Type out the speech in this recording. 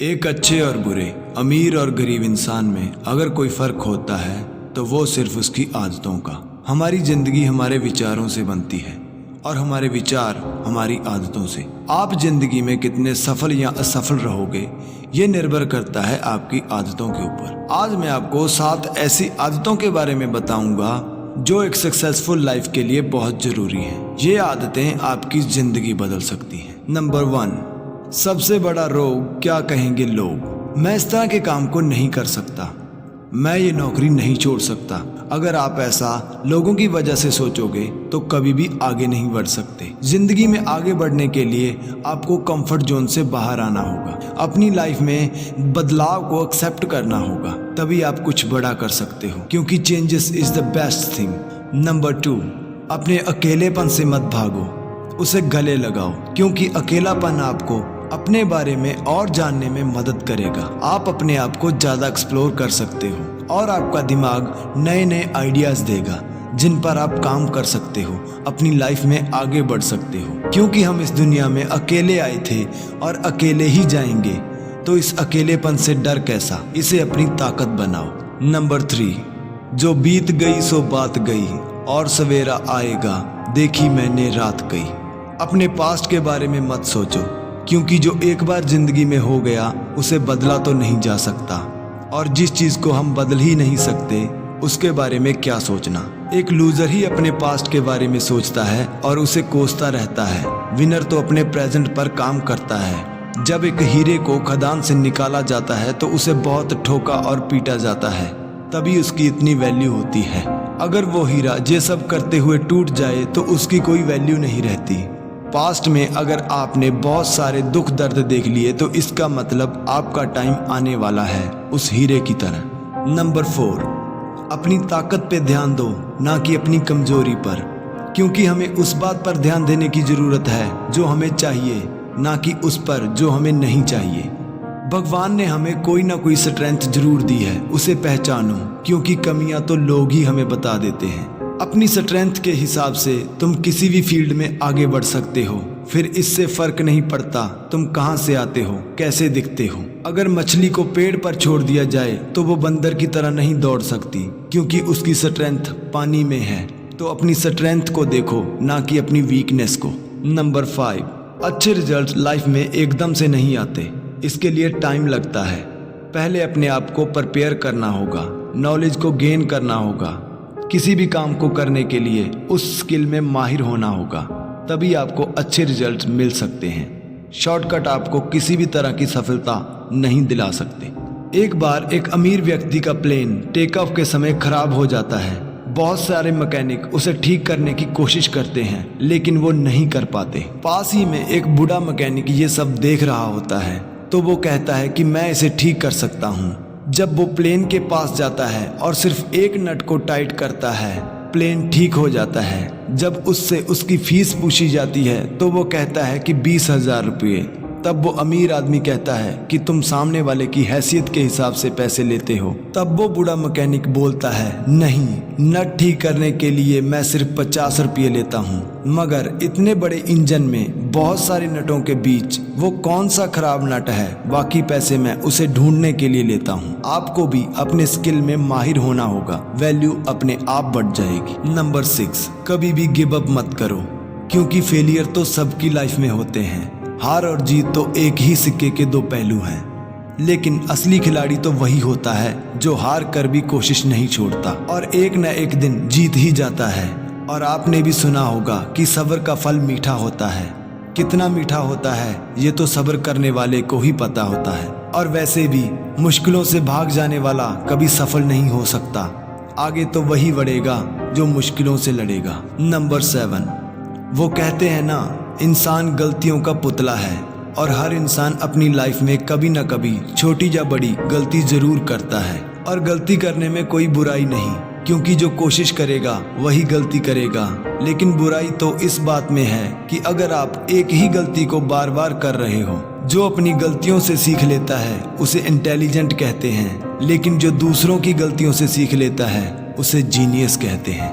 एक अच्छे और बुरे, अमीर और गरीब इंसान में अगर कोई फर्क होता है तो वो सिर्फ उसकी आदतों का। हमारी जिंदगी हमारे विचारों से बनती है और हमारे विचार हमारी आदतों से। आप जिंदगी में कितने सफल या असफल रहोगे ये निर्भर करता है आपकी आदतों के ऊपर। आज मैं आपको 7 ऐसी आदतों के बारे में बताऊंगा जो एक सक्सेसफुल लाइफ के लिए बहुत जरूरी हैं। ये आदतें आपकी जिंदगी बदल सकती हैं। नंबर 1, सबसे बड़ा रोग क्या कहेंगे लोग। मैं इस तरह के काम को नहीं कर सकता, मैं ये नौकरी नहीं छोड़ सकता। अगर आप ऐसा लोगों की वजह से सोचोगे तो कभी भी आगे नहीं बढ़ सकते। जिंदगी में आगे बढ़ने के लिए आपको कंफर्ट जोन से बाहर आना होगा, अपनी लाइफ में बदलाव को एक्सेप्ट करना होगा, तभी आप कुछ बड़ा कर सकते हो, क्योंकि changes is the best thing. Number 2, अपने अकेलेपन से मत भागो, उसे गले लगाओ, क्योंकि अकेलापन आपको अपने बारे में और जानने में मदद करेगा। आप अपने आप को ज़्यादा एक्सप्लोर कर सकते हो और आपका दिमाग नए नए आइडियाज देगा जिन पर आप काम कर सकते हो, अपनी लाइफ में आगे बढ़ सकते हो। क्योंकि हम इस दुनिया में अकेले आए थे और अकेले ही जाएंगे, तो इस अकेलेपन से डर कैसा, इसे अपनी ताकत बनाओ। नंबर 3, जो बीत गई सो बात गई और सवेरा आएगा, देखी मैंने रात गई। अपने पास्ट के बारे में मत सोचो, क्योंकि जो एक बार जिंदगी में हो गया उसे बदला तो नहीं जा सकता, और जिस चीज़ को हम बदल ही नहीं सकते उसके बारे में क्या सोचना। एक लूजर ही अपने पास्ट के बारे में सोचता है और उसे कोसता रहता है। विनर तो अपने प्रेजेंट पर काम करता है। जब एक हीरे को खदान से निकाला जाता है तो उसे बहुत ठोका और पीटा जाता है, तभी उसकी इतनी वैल्यू होती है। अगर वो हीरा ये सब करते हुए टूट जाए तो उसकी कोई वैल्यू नहीं रहती। पास्ट में अगर आपने बहुत सारे दुख दर्द देख लिए तो इसका मतलब आपका टाइम आने वाला है उस हीरे की तरह। नंबर 4, अपनी ताकत पे ध्यान दो, ना कि अपनी कमजोरी पर, क्योंकि हमें उस बात पर ध्यान देने की ज़रूरत है जो हमें चाहिए, ना कि उस पर जो हमें नहीं चाहिए। भगवान ने हमें कोई ना कोई स्ट्रेंथ जरूर दी है, उसे पहचानो, क्योंकि कमियां तो लोग ही हमें बता देते हैं। अपनी स्ट्रेंथ के हिसाब से तुम किसी भी फील्ड में आगे बढ़ सकते हो। फिर इससे फर्क नहीं पड़ता तुम कहां से आते हो, कैसे दिखते हो। अगर मछली को पेड़ पर छोड़ दिया जाए तो वो बंदर की तरह नहीं दौड़ सकती, क्योंकि उसकी स्ट्रेंथ पानी में है। तो अपनी स्ट्रेंथ को देखो, ना कि अपनी वीकनेस को। नंबर 5, अच्छे रिजल्ट लाइफ में एकदम से नहीं आते, इसके लिए टाइम लगता है। पहले अपने आप को प्रिपेयर करना होगा, नॉलेज को गेन करना होगा। किसी भी काम को करने के लिए उस स्किल में माहिर होना होगा, तभी आपको अच्छे रिजल्ट मिल सकते हैं। शॉर्टकट आपको किसी भी तरह की सफलता नहीं दिला सकते। एक बार एक अमीर व्यक्ति का प्लेन टेक ऑफ के समय खराब हो जाता है। बहुत सारे मैकेनिक उसे ठीक करने की कोशिश करते हैं, लेकिन वो नहीं कर पाते। पास ही में एक बूढ़ा मैकेनिक ये सब देख रहा होता है, तो वो कहता है कि मैं इसे ठीक कर सकता हूँ। जब वो प्लेन के पास जाता है और सिर्फ एक नट को टाइट करता है, प्लेन ठीक हो जाता है। जब उससे उसकी फीस पूछी जाती है तो वो कहता है कि 20,000 रुपये। तब वो अमीर आदमी कहता है कि तुम सामने वाले की हैसियत के हिसाब से पैसे लेते हो। तब वो बूढ़ा मैकेनिक बोलता है, नहीं, नट ठीक करने के लिए मैं सिर्फ 50 रुपये लेता हूँ। मगर इतने बड़े इंजन में बहुत सारे नटों के बीच वो कौन सा खराब नट है, बाकी पैसे मैं उसे ढूंढने के लिए लेता हूँ। आपको भी अपने स्किल में माहिर होना होगा, वैल्यू अपने आप बढ़ जाएगी। नंबर 6, कभी भी गिव अप मत करो, क्योंकि फेलियर तो सबकी लाइफ में होते हैं। हार और जीत तो एक ही सिक्के के 2 पहलू हैं, लेकिन असली खिलाड़ी तो वही होता है जो हार कर भी कोशिश नहीं छोड़ता और एक न एक दिन जीत ही जाता है। और आपने भी सुना होगा कि सब्र का फल मीठा होता है। कितना मीठा होता है ये तो सब्र करने वाले को ही पता होता है। और वैसे भी मुश्किलों से भाग जाने वाला कभी सफल नहीं हो सकता। आगे तो वही बढ़ेगा जो मुश्किलों से लड़ेगा। नंबर 7, वो कहते हैं ना, इंसान गलतियों का पुतला है, और हर इंसान अपनी लाइफ में कभी न कभी छोटी या बड़ी गलती जरूर करता है। और गलती करने में कोई बुराई नहीं, क्योंकि जो कोशिश करेगा वही गलती करेगा। लेकिन बुराई तो इस बात में है कि अगर आप एक ही गलती को बार बार कर रहे हो। जो अपनी गलतियों से सीख लेता है उसे इंटेलिजेंट कहते हैं, लेकिन जो दूसरों की गलतियों से सीख लेता है उसे जीनियस कहते हैं।